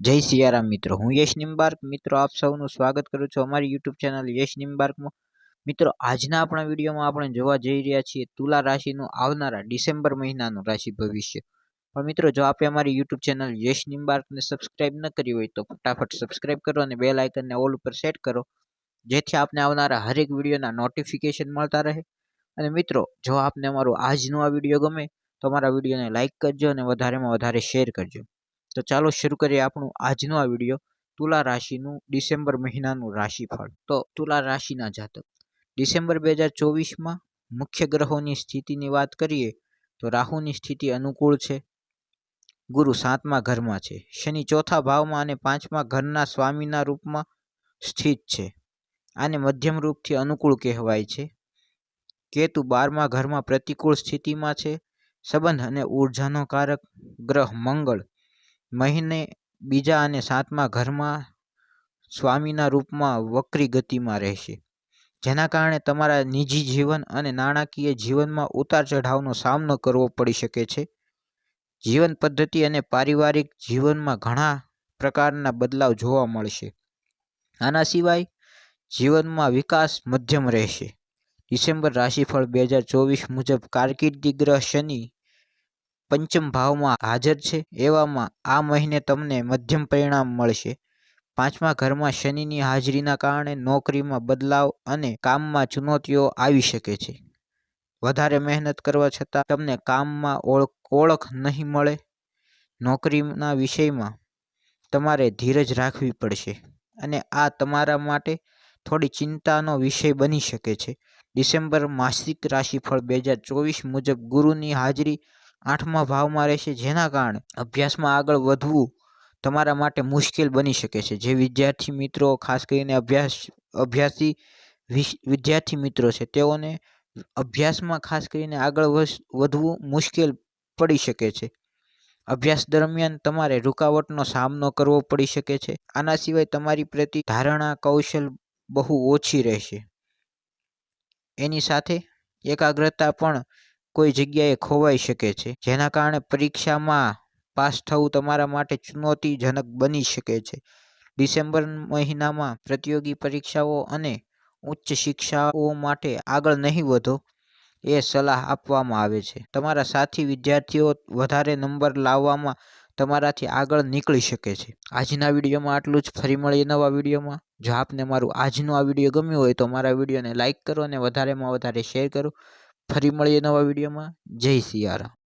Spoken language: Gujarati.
જય સિયારામ મિત્રો, હું યશ નિમ્બાર્ક. મિત્રો, આપ સૌનું સ્વાગત કરું છું અમારી યુટ્યુબ ચેનલ યશ નિમ્બાર્કમાં. મિત્રો, આજના આપણા વિડીયોમાં આપણે જોવા જઈ રહ્યા છીએ તુલા રાશિનું આવનારા ડિસેમ્બર મહિનાનું રાશિ ભવિષ્ય. પણ મિત્રો, જો આપે અમારી યુટ્યુબ ચેનલ યશ નિમ્બાર્કને સબસ્ક્રાઇબ ન કરી હોય તો ફટાફટ સબસ્ક્રાઇબ કરો અને બેલ આઇકનને ઓલ ઉપર સેટ કરો, જેથી આપને આવનારા હરેક વિડીયોના નોટિફિકેશન મળતા રહે. અને મિત્રો, જો આપને અમારું આજનું આ વિડીયો ગમે તો અમારા વિડીયોને લાઇક કરજો અને વધારેમાં વધારે શેર કરજો. તો ચાલો શરૂ કરીએ આપણું આજનો આ વિડીયો, તુલા રાશિનું ડિસેમ્બર મહિનાનું રાશિફળ. તો તુલા રાશિના જાતક ડિસેમ્બર 2024માં મુખ્ય ગ્રહોની સ્થિતિની વાત કરીએ તો રાહુની સ્થિતિ અનુકૂળ છે, ગુરુ 7મા ઘરમાં છે, શનિ 4થા ભાવમાં અને 5મા ઘરના સ્વામીના રૂપમાં સ્થિત છે. આને મધ્યમ રૂપથી અનુકૂળ કહેવાય છે. કેતુ 12મા ઘરમાં પ્રતિકૂળ સ્થિતિમાં છે. સંબંધ અને ઉર્જાનો કારક ગ્રહ મંગળ મહિને બીજા અને 7મા ઘરમાં સ્વામીના રૂપમાં વક્રી ગતિમાં રહેશે, જેના કારણે તમારા નિજી જીવન અને નાણાકીય જીવનમાં ઉતાર ચઢાવનો સામનો કરવો પડી શકે છે. જીવન પદ્ધતિ અને પારિવારિક જીવનમાં ઘણા પ્રકારના બદલાવ જોવા મળશે. આના સિવાય જીવનમાં વિકાસ મધ્યમ રહેશે. ડિસેમ્બર રાશિફળ 2024 મુજબ કારકિર્દી ગ્રહ શનિ પંચમ ભાવમાં હાજર છે. એવામાં આ મહિને તમને મધ્યમ પરિણામ મળશે. 5મા ઘરમાં શનિની હાજરીના કારણે નોકરીમાં બદલાવ અને કામમાં ચુનૌતીઓ આવી શકે છે. વધારે મહેનત કરવા છતાં તમને કામમાં ઓળખ નહીં મળે. નોકરીના વિષયમાં તમારે ધીરજ રાખવી પડશે અને આ તમારા માટે થોડી ચિંતાનો વિષય બની શકે છે. ડિસેમ્બર માસિક રાશિફળ 2024 મુજબ ગુરુની હાજરી 8મા ભાવમાં રહેશે, જેના કારણે અભ્યાસમાં આગળ વધવું તમારા માટે મુશ્કેલ બની શકે છે. જે વિદ્યાર્થી મિત્રો, ખાસ કરીને અભ્યાસી વિદ્યાર્થી મિત્રો છે, તેઓને અભ્યાસમાં ખાસ કરીને આગળ વધવું મુશ્કેલ પડી શકે છે. અભ્યાસ દરમિયાન તમારે રૂકાવટનો સામનો કરવો પડી શકે છે. આના સિવાય તમારી પ્રતિ ધારણા કૌશલ બહુ ઓછી રહેશે. એની સાથે એકાગ્રતા પણ કોઈ જગ્યાએ ખોવાઈ શકે છે, જેના કારણે પરીક્ષામાં પાસ થવું તમારા માટે ચુનૌતીજનક બની શકે છે. ડિસેમ્બર મહિનામાં પ્રતિયોગી પરીક્ષાઓ અને ઉચ્ચ શિક્ષાઓ માટે આગળ નહીં વધો એ સલાહ આપવામાં આવે છે. તમારા સાથી વિદ્યાર્થીઓ વધારે નંબર લાવવામાં તમારાથી આગળ નીકળી શકે છે. આજના વિડીયોમાં આટલું જ. ફરી મળીએ નવા વિડીયોમાં. જો આપને મારું આજનું આ વિડીયો ગમ્યું હોય તો મારા વિડીયોને લાઇક કરો અને વધારેમાં વધારે શેર કરો. ફરી મળીએ નવા વિડીયોમાં. જય સિયારામ.